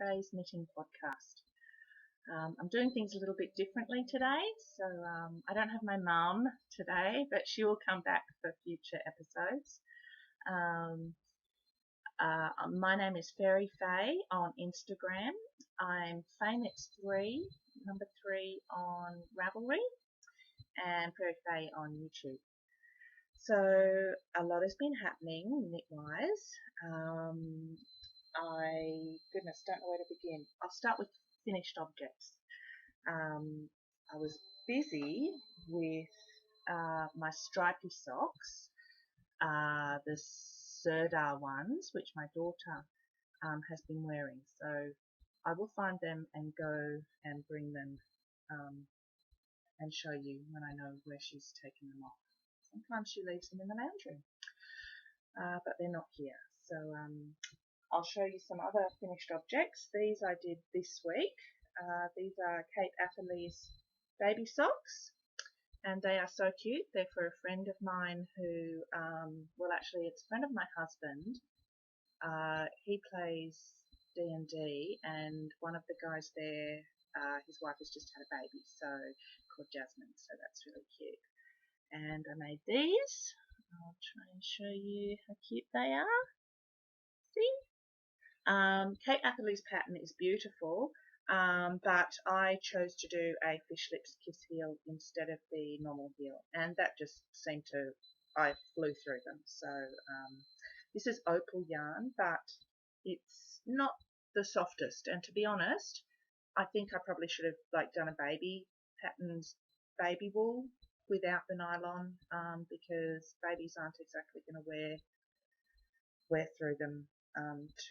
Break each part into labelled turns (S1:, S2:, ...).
S1: Faeryfay's knitting podcast. I'm doing things a little bit differently today, so I don't have my mum today, but she will come back for future episodes. Um, my name is Faeryfay on Instagram. I'm Faynets3, number 3 on Ravelry, and Faeryfay on YouTube. So a lot has been happening knit-wise. Goodness, don't know where to begin. I'll start with finished objects. I was busy with my stripy socks, the Serdar ones, which my daughter has been wearing. So I will find them and go and bring them and show you when I know where she's taken them off. Sometimes she leaves them in the lounge room, but they're not here. So I'll show you some other finished objects. These I did this week. These are Kate Atherley's baby socks, and they are so cute. They're for a friend of mine who, well, actually it's a friend of my husband. He plays D&D, and one of the guys there, his wife has just had a baby, so called Jasmine, so that's really cute. And I made these. I'll try and show you how cute they are. See? Kate Atherley's pattern is beautiful, but I chose to do a fish lips kiss heel instead of the normal heel, and that just seemed to, I flew through them. So this is opal yarn, but it's not the softest, and to be honest, I think I probably should have done a baby patterns, baby wool without the nylon, because babies aren't exactly going to wear through them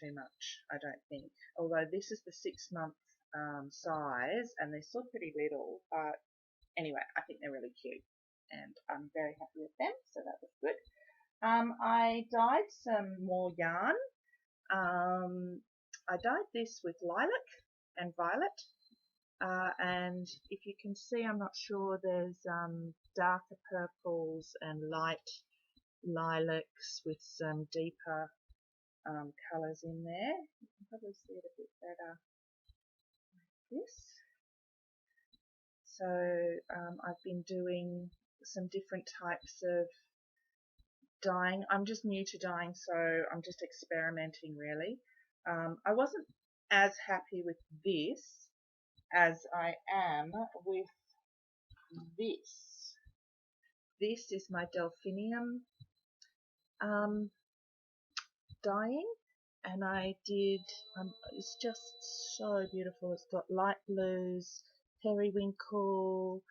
S1: too much, I don't think. Although this is the 6-month size, and they're still pretty little, but anyway, I think they're really cute, and I'm very happy with them, so that was good. I dyed some more yarn. I dyed this with lilac and violet, and if you can see, I'm not sure, there's darker purples and light lilacs with some deeper colours in there. You can probably see it a bit better like this. So I've been doing some different types of dyeing. I'm just new to dyeing, so I'm just experimenting really. I wasn't as happy with this as I am with this. This is my delphinium dyeing, and I did, it's just so beautiful. It's got light blues, periwinkle,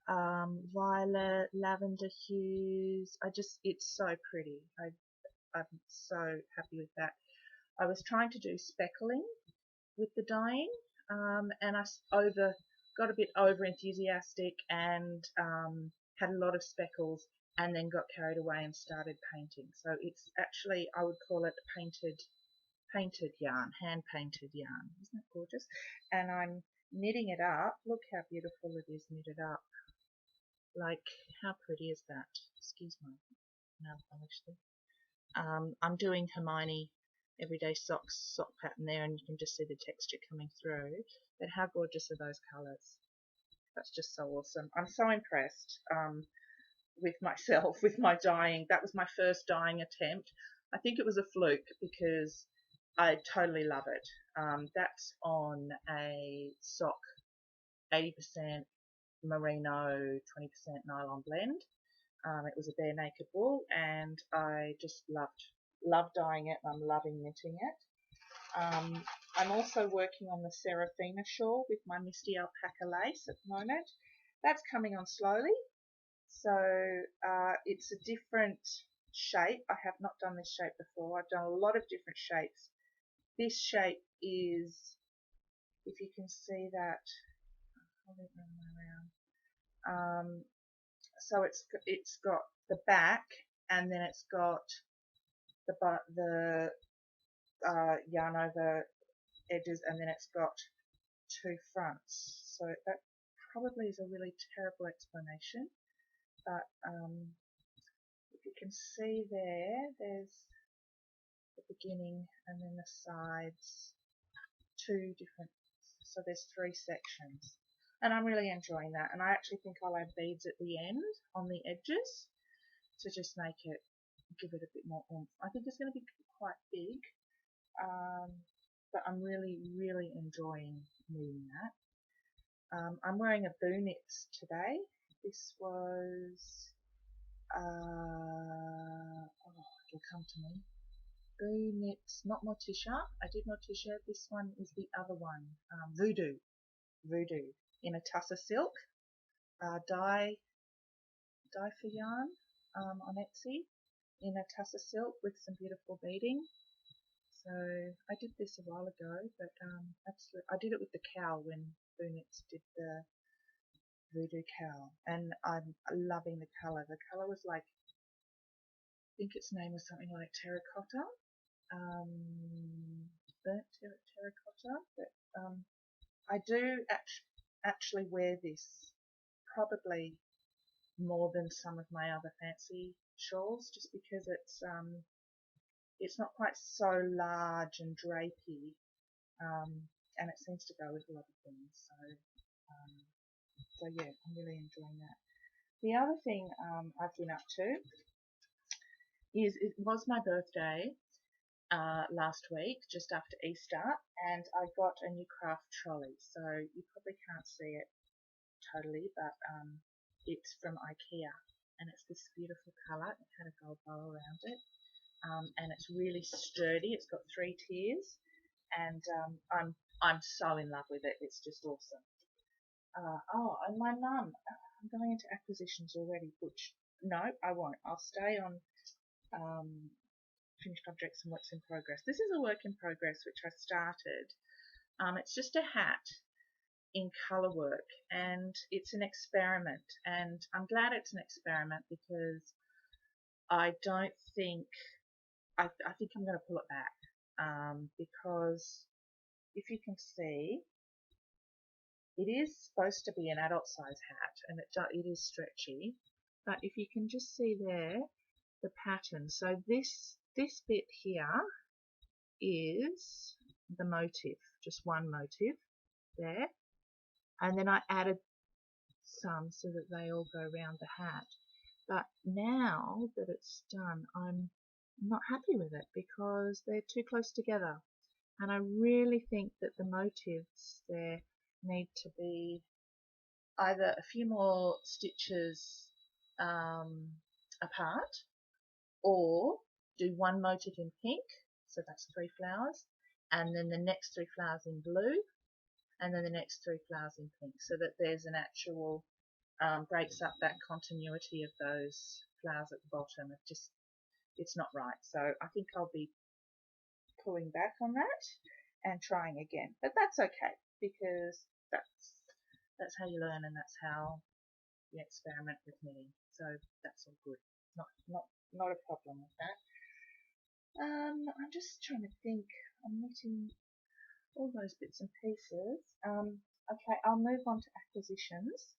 S1: violet, lavender hues. It's so pretty. I'm so happy with that. I was trying to do speckling with the dyeing, and I got a bit over enthusiastic and had a lot of speckles, and then got carried away and started painting. So it's actually, I would call it painted yarn, hand painted yarn. Isn't that gorgeous? And I'm knitting it up. Look how beautiful it is knitted up. Like, how pretty is that? Excuse my mouth, actually. I'm doing Hermione Everyday Socks sock pattern there, and you can just see the texture coming through. But how gorgeous are those colours? That's just so awesome. I'm so impressed with myself, with my dyeing. That was my first dyeing attempt. I think it was a fluke because I totally love it. That's on a sock, 80% merino, 20% nylon blend. It was a bare naked wool, and I just loved dyeing it, and I'm loving knitting it. I'm also working on the Serafina shawl with my Misty Alpaca lace at the moment. That's coming on slowly. So it's a different shape. I have not done this shape before. I've done a lot of different shapes. This shape is, if you can see that, I'll move my around. So it's got the back, and then it's got the yarn over edges, and then it's got 2 fronts. So that probably is a really terrible explanation, but if you can see there's the beginning and then the sides two different, so there's three sections. And I'm really enjoying that. And I actually think I'll add beads at the end on the edges to just make it, give it a bit more oomph. I think it's going to be quite big, but I'm really, really enjoying knitting that. I'm wearing a boo knits today. This was, it'll come to me. Boo knits, not Morticia. I did Morticia. This one is the other one, Voodoo. Voodoo in a tussar silk, dye for yarn on Etsy in a tussar silk with some beautiful beading. So I did this a while ago, but I did it with the cowl when Boo Knits did the Voodoo cowl, and I'm loving the colour. The colour was like, I think its name was something like terracotta, burnt terracotta. But I do actually wear this probably more than some of my other fancy shawls, just because it's not quite so large and drapey, and it seems to go with a lot of things. So yeah, I'm really enjoying that. The other thing I've been up to is, it was my birthday last week, just after Easter, and I got a new craft trolley. So you probably can't see it totally, but it's from IKEA, and it's this beautiful colour. It had a gold bow around it, and it's really sturdy. It's got 3 tiers, and I'm so in love with it. It's just awesome. And my mum, I'm going into acquisitions already, which no, I won't. I'll stay on finished objects and works in progress. This is a work in progress which I started. It's just a hat in colour work, and it's an experiment, and I'm glad it's an experiment because I don't think I think I'm going to pull it back, because if you can see, it is supposed to be an adult size hat, and it is stretchy, but if you can just see there the pattern, so this bit here is the motif, just one motif there, and then I added some so that they all go around the hat. But now that it's done, I'm not happy with it because they're too close together, and I really think that the motifs there need to be either a few more stitches apart, or do one motif in pink, so that's 3 flowers, and then the next 3 flowers in blue, and then the next 3 flowers in pink, so that there's an actual breaks up that continuity of those flowers at the bottom. It's not right, so I think I'll be pulling back on that and trying again, but that's okay, because that's how you learn, and that's how you experiment with knitting, so that's all good. Not a problem with that. I'm just trying to think. I'm knitting all those bits and pieces. Okay, I'll move on to acquisitions.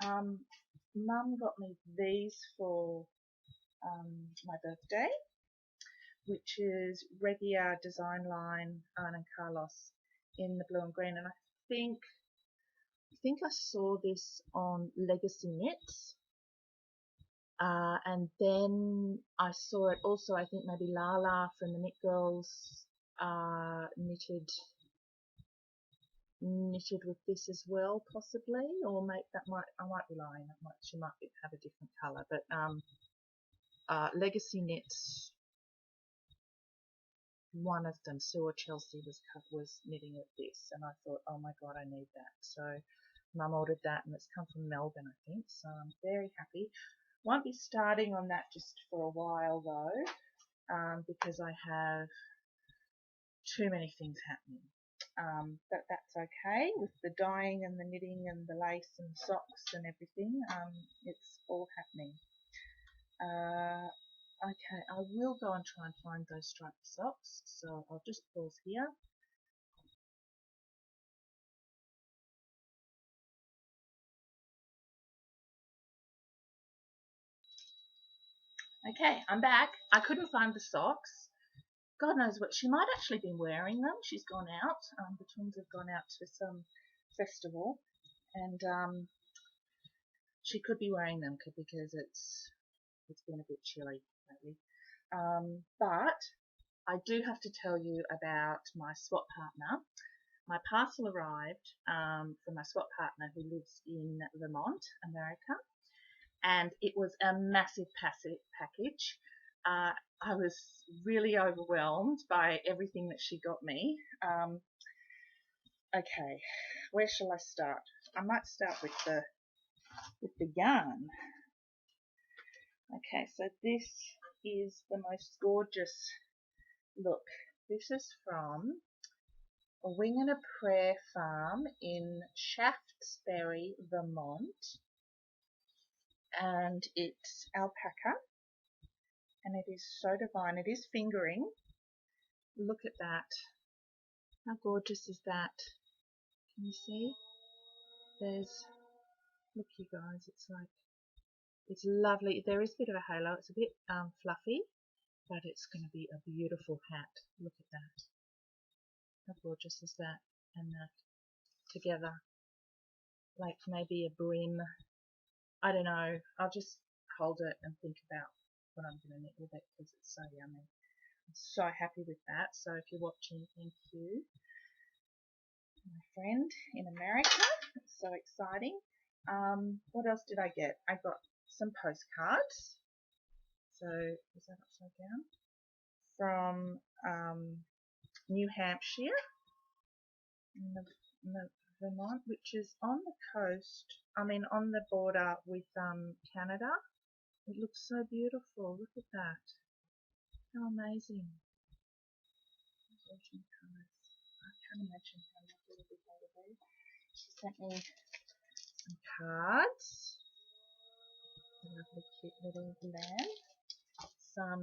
S1: Mum got me these for my birthday, which is Regia Design Line and Carlos in the blue and green, and I think I saw this on Legacy Knits, and then I saw it also, I think maybe Lala from the Knit Girls knitted with this as well, possibly, or I might be lying. She might have a different colour, but Legacy Knits, one of them, Sue or Chelsea, was knitting with this, and I thought, oh my god, I need that. So Mum ordered that, and it's come from Melbourne, I think. So I'm very happy. Won't be starting on that just for a while though, because I have too many things happening. But that's okay with the dyeing and the knitting and the lace and socks and everything. It's all happening. Okay, I will go and try and find those striped socks, so I'll just pause here. Okay, I'm back. I couldn't find the socks, God knows what, she might actually been wearing them. She's gone out. The twins have gone out to some festival, and she could be wearing them because it's been a bit chilly lately. But I do have to tell you about my swap partner. My parcel arrived from my swap partner who lives in Vermont, America, and it was a massive package. I was really overwhelmed by everything that she got me. Okay, where shall I start? I might start with the yarn. Okay, so this is the most gorgeous look. This is from A Wing and a Prayer farm in Shaftesbury, Vermont, and it's alpaca, and it is so divine. It is fingering. Look at that. How gorgeous is that? Can you see? Look you guys, it's lovely. There is a bit of a halo. It's a bit fluffy, but it's going to be a beautiful hat. Look at that. How gorgeous is that? And that together, like maybe a brim. I don't know. I'll just hold it and think about what I'm going to knit with it because it's so yummy. I'm so happy with that. So if you're watching, thank you, my friend in America. It's so exciting. What else did I get? I got some postcards. So is that upside down? From New Hampshire in the Vermont, which is on the coast. I mean, on the border with Canada. It looks so beautiful. Look at that. How amazing. I can't imagine how lovely it will be. She sent me some cards. A lovely cute little lamb. Some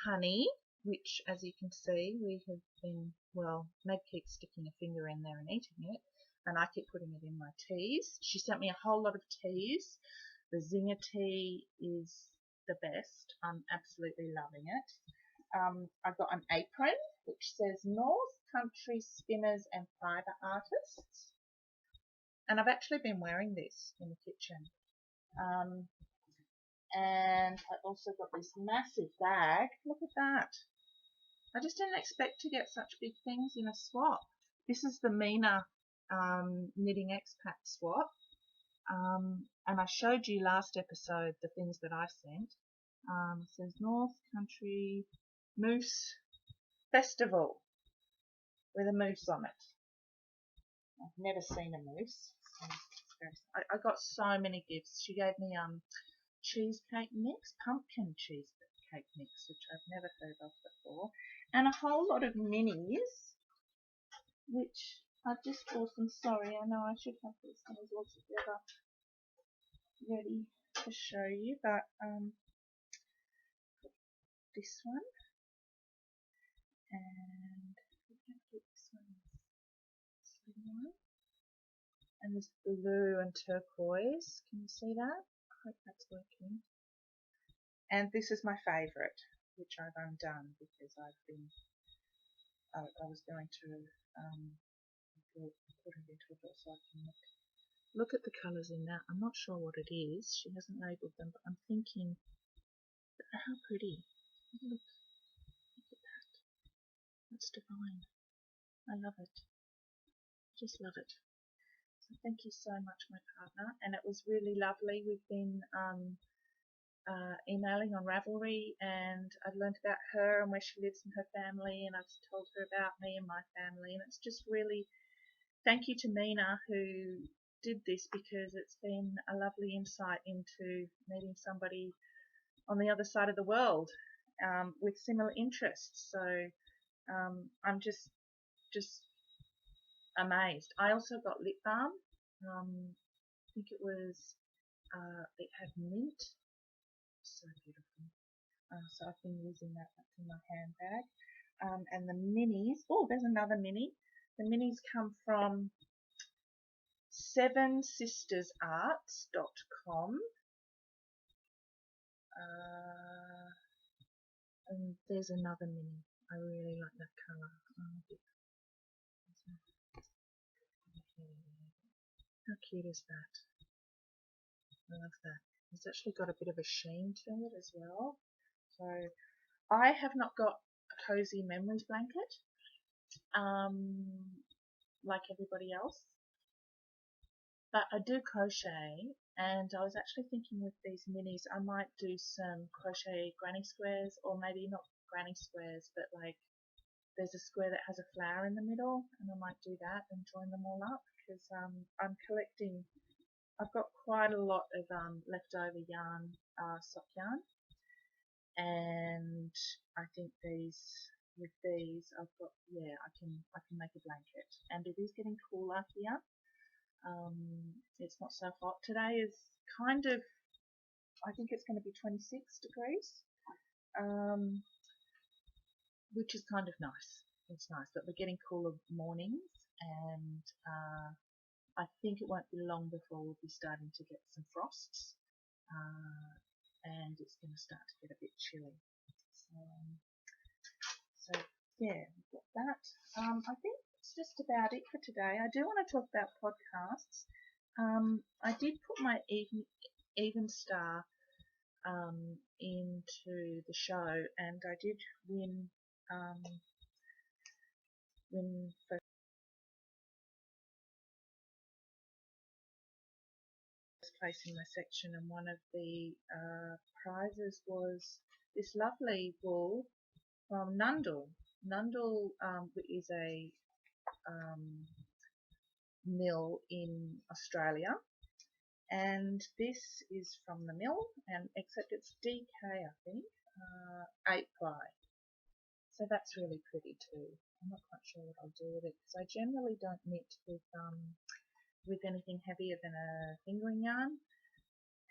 S1: honey, which as you can see we have been, well, Meg keeps sticking a finger in there and eating it, and I keep putting it in my teas. She sent me a whole lot of teas. The Zinger tea is the best. I'm absolutely loving it. I got an apron which says North Country Spinners and Fibre Artists, and I've actually been wearing this in the kitchen. And I also got this massive bag. Look at that. I just didn't expect to get such big things in a swap. This is the Mina Knitting Expat swap. And I showed you last episode the things that I sent. It says North Country Moose Festival with a moose on it. I've never seen a moose. I got so many gifts. She gave me cheesecake mix, pumpkin cheesecake mix, which I've never heard of before, and a whole lot of minis, which are just awesome. Sorry, I know I should have these things all together ready to show you, but this one, and this one, and this blue and turquoise. Can you see that? I hope that's working. And this is my favourite, which I've undone because I was going to put it into a box so I can look at the colours in that. I'm not sure what it is. She hasn't labelled them, but I'm thinking, how pretty. Look at that. That's divine. I love it. Just love it. So thank you so much, my partner. And it was really lovely. We've been emailing on Ravelry, and I've learned about her and where she lives and her family, and I've told her about me and my family, and it's just really thank you to Mina who did this, because it's been a lovely insight into meeting somebody on the other side of the world with similar interests. So I'm just amazed. I also got lip balm. I think it was it had mint. So beautiful. So I've been using that. That's in my handbag. And the minis. Oh, there's another mini. The minis come from sevensistersarts.com. And there's another mini. I really like that colour. How cute is that? I love that. It's actually got a bit of a sheen to it as well. So I have not got a cozy memories blanket like everybody else, but I do crochet, and I was actually thinking with these minis I might do some crochet granny squares, or maybe not granny squares, but like there's a square that has a flower in the middle, and I might do that and join them all up, because I'm collecting. I've got quite a lot of leftover yarn, sock yarn, and I think with these I've got, yeah, I can make a blanket, and it is getting cooler here. It's not so hot. Today is kind of, I think it's going to be 26 degrees, um, which is kind of nice. It's nice, but we're getting cooler mornings, and I think it won't be long before we'll be starting to get some frosts, and it's going to start to get a bit chilly. So yeah, we've got that. I think that's just about it for today. I do want to talk about podcasts. I did put my Even Star into the show, and I did win first place in my section, and one of the prizes was this lovely wool from Nundle. Nundle is a mill in Australia, and this is from the mill, and except it's DK, I think, 8-ply. So that's really pretty too. I'm not quite sure what I'll do with it, because I generally don't knit with anything heavier than a fingering yarn.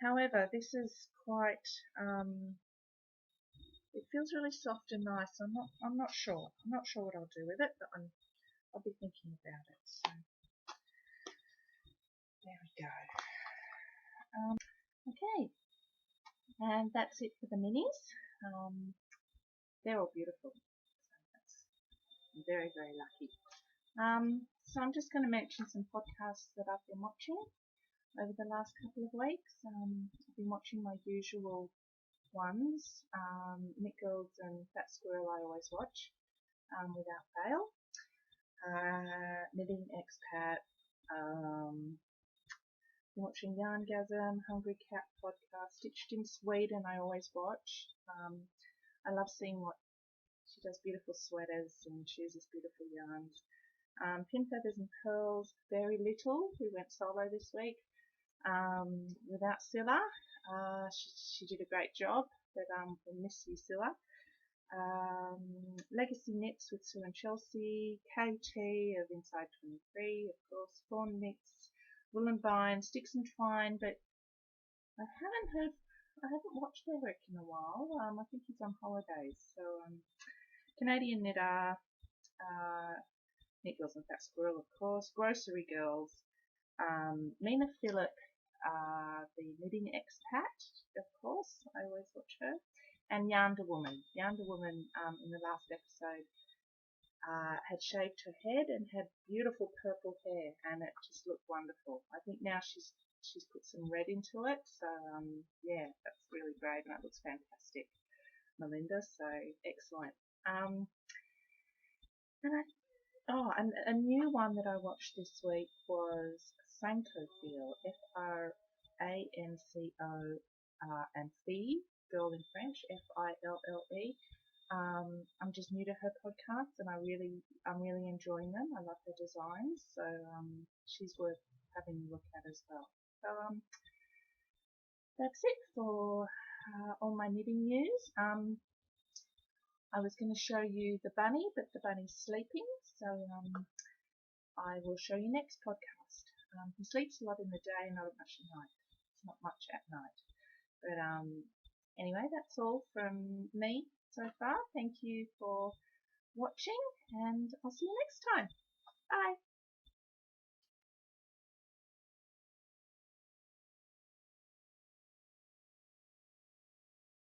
S1: However, this is quite, it feels really soft and nice. I'm not sure. I'm not sure what I'll do with it, but I'll be thinking about it. So there we go. Okay, and that's it for the minis. They're all beautiful. I'm very, very lucky. So I'm just going to mention some podcasts that I've been watching over the last couple of weeks. I've been watching my usual ones. Knit Girls and Fat Squirrel I always watch without fail. Knitting Expat. Been watching Yarngasm, Hungry Cat podcast, Stitched in Sweden I always watch. I love seeing what she does, beautiful sweaters, and she uses beautiful yarns. Pin Feathers and Pearls, very little, who went solo this week without Scylla. She did a great job, but we miss you, Scylla. Legacy Knits with Sue and Chelsea, KT of Inside 23, of course, Fawn Knits, Wool and Vine, Sticks and Twine, but I haven't watched their work in a while. I think he's on holidays. So Canadian Knitter, Knit Girls and Fat Squirrel, of course, Grocery Girls, Nina Phillip, the Knitting Expat, of course, I always watch her, and Yarnda Woman. Yarnda Woman, in the last episode, had shaved her head and had beautiful purple hair, and it just looked wonderful. I think now she's put some red into it, so yeah, that's really great, and that looks fantastic, Melinda. So excellent. And a new one that I watched this week was Francophile, Franco, and Fille, girl in French, Fille. I'm just new to her podcast, and I'm really enjoying them. I love her designs, so she's worth having a look at as well. So that's it for all my knitting news. I was going to show you the bunny, but the bunny's sleeping, so I will show you next podcast. He sleeps a lot in the day and not much at night. It's not much at night. But anyway, that's all from me so far. Thank you for watching, and I'll see you next time. Bye.